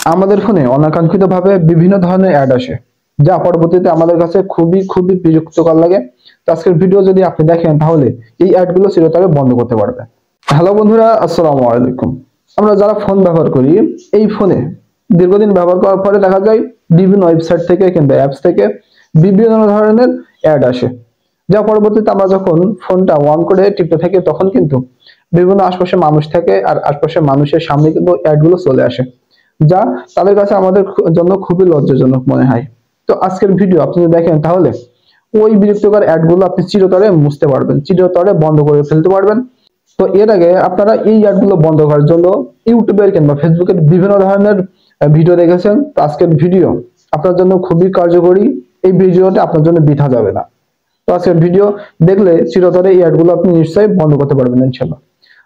আমাদের ফোনে অনাকাঙ্ক্ষিতভাবে বিভিন্ন ধরনের অ্যাড আসে, যা পরবর্তীতে আমাদের কাছে খুবই খুবই বিরক্তিকর লাগে। তো আজকের ভিডিও যদি আপনি দেখেন তাহলে এই অ্যাডগুলো চিরতরে বন্ধ করতে পারবেন। হ্যালো বন্ধুরা, আসসালামু আলাইকুম। আমরা যারা ফোন ব্যবহার করি, এই ফোনে দীর্ঘদিন ব্যবহার করার পরে দেখা যায় বিভিন্ন ওয়েবসাইট থেকে কিংবা অ্যাপস থেকে বিভিন্ন ধরনের অ্যাড আসে, যা পরবর্তীতে আমরা যখন ফোনটা অন করে টিপতে থাকি তখন কিন্তু বিভিন্ন আশপাশে মানুষ থাকে, আর আশপাশের মানুষের সামনে কিন্তু অ্যাডগুলো চলে আসে, যা তাদের কাছে আমাদের জন্য খুবই লজ্জাজনক মনে হয়। তো আজকের ভিডিও আপনি যদি দেখেন তাহলে ওই বিরক্তিকর অ্যাডগুলো আপনি চিরতরে মুছতে পারবেন, চিরতরে বন্ধ করে ফেলতে পারবেন। তো এর আগে আপনারা এই অ্যাডগুলো বন্ধ করার জন্য ইউটিউবের কিংবা ফেসবুকের বিভিন্ন ধরনের ভিডিও দেখেছেন। তো আজকের ভিডিও আপনার জন্য খুবই কার্যকরী। এই ভিডিওটা আপনার জন্য বৃথা যাবে না। তো আজকের ভিডিও দেখলে চিরতরে এই অ্যাডগুলো আপনি নিশ্চয়ই বন্ধ করতে পারবেন ইনশাআল্লাহ।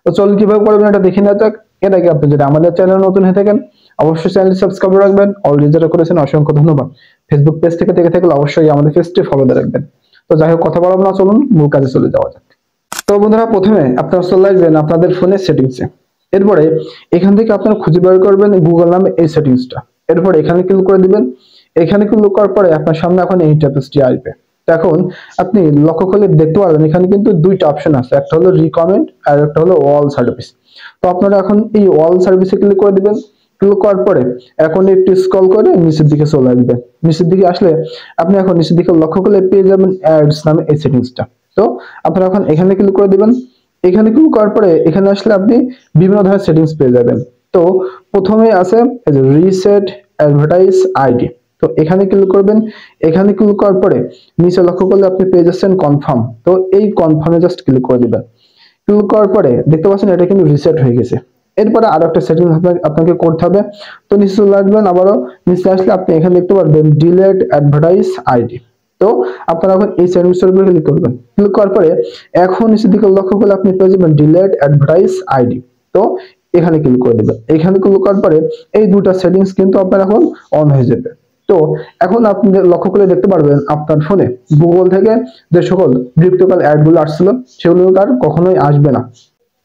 তো চলুন কিভাবে করবেন এটা দেখে নেওয়া যাক। এর আগে আপনি যদি আমাদের চ্যানেল নতুন হয়ে থাকেন অবশ্যই চ্যানেলটি সাবস্ক্রাইব রাখবেন। অলরেডি যারা করেছেন অসংখ্য ধন্যবাদ। ফেসবুক পেজ থেকে দেখে থাকলে অবশ্যই আমাদের পেজটি ফলো দিয়ে রাখবেন। তো যাই হোক, কথা বলবো না, চলুন মূল কাজে চলে যাওয়া যাক। তো বন্ধুরা, প্রথমে আপনারা চলে আসবেন আপনাদের ফোনের সেটিংসে। এরপরে এখান থেকে আপনারা খুঁজে বের করবেন গুগল নামে এই সেটিংসটা। এরপরে এখানে ক্লিক করে দিবেন। এখানে ক্লিক করার পরে আপনার সামনে এখন এই ইন্টারফেসটি আসবে। তো এখন আপনি লক্ষ্য করলে দেখতে পারবেন এখানে কিন্তু দুইটা অপশন আছে, একটা হলো রিকমেন্ড আর একটা হলো অল সার্ভিস। তো আপনারা এখন এই অল সার্ভিসে ক্লিক করে দিবেন। ক্লিক করার পরে এখন একটু স্ক্রল করে নিচের দিকে চলে আসবেন। নিচের দিকে আসলে আপনি এখন নিচের দিকে লক্ষ্য করলে পেয়ে যাবেন অ্যাডস নামে এই সেটিংসটা। তো আপনারা এখন এখানে ক্লিক করে দিবেন। এখানে ক্লিক করার পরে এখানে আসলে আপনি বিভিন্ন ধরনের সেটিংস পেয়ে যাবেন। তো প্রথমে আছে রিসেট অ্যাডভার্টাইজ আইডি। তো এখানে ক্লিক করবেন। এখানে ক্লিক করার পরে নিচে লক্ষ্য করলে আপনি পেয়ে যাচ্ছেন কনফার্ম। তো এই কনফার্মে জাস্ট ক্লিক করে দিবেন। ক্লিক করার পরে দেখতে পাচ্ছেন এটা কিন্তু রিসেট হয়ে গেছে। এরপরে আরো একটা সেটিংস আপনাকে করতে হবে। তো নিচে চলে আসবেন, আবারও নিচে আসলে আপনি এখানে দেখতে পারবেন ডিলেট অ্যাডভার্টাইজ আইডি। তো আপনারা এখন এই সেটিংসের উপরে ক্লিক করবেন। ক্লিক করার পরে এখন নিচের দিকে লক্ষ্য করলে আপনি পেয়ে যাবেন ডিলেট অ্যাডভার্টাইজ আইডি। তো এখানে ক্লিক করে দেবেন। এখানে ক্লিক করার পরে এই দুটো সেটিংস কিন্তু আপনার এখন অন হয়ে যাবে। তো এখন আপনি লক্ষ্য করে দেখতে পারবেন আপনার ফোনে গুগল থেকে যে সকল বিরক্তিকর অ্যাডগুলো আসছিল সেগুলো আর কখনোই আসবে না।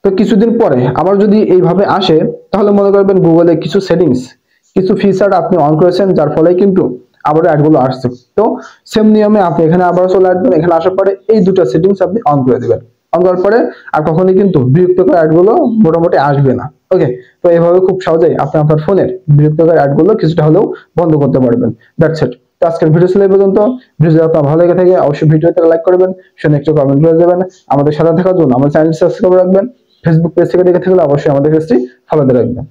তো কিছুদিন পরে আবার যদি এইভাবে আসে তাহলে মনে করবেন গুগলে কিছু সেটিংস, কিছু ফিচার আপনি অন করেছেন, যার ফলে কিন্তু আবার অ্যাডগুলো আসছে। তো সেম নিয়মে আপনি এখানে আবার চলে আসবেন। এখানে আসার পরে এই দুটো সেটিংস আপনি অন করে দিবেন। অন করার পরে আর কখনোই কিন্তু বিরক্তিকর অ্যাডগুলো মোটামুটি আসবে না। ওকে, তো এইভাবে খুব সহজেই আপনি আপনার ফোনের বিরক্তিকর অ্যাডগুলো কিছুটা হলেও বন্ধ করতে পারবেন। That's it. তো আজকের ভিডিও ছিল এই পর্যন্ত। ভিডিও আপনার ভালো লেগে থাকে অবশ্যই ভিডিওতে লাইক করবেন, শুনে একটু কমেন্ট করে দেবেন। আমাদের সাথে থাকার জন্য আমার চ্যানেলটি সাবস্ক্রাইব রাখবেন। ফেসবুক পেজ থেকে দেখে থাকলে অবশ্যই আমাদের পেজটি ফলো দিয়ে রাখবেন।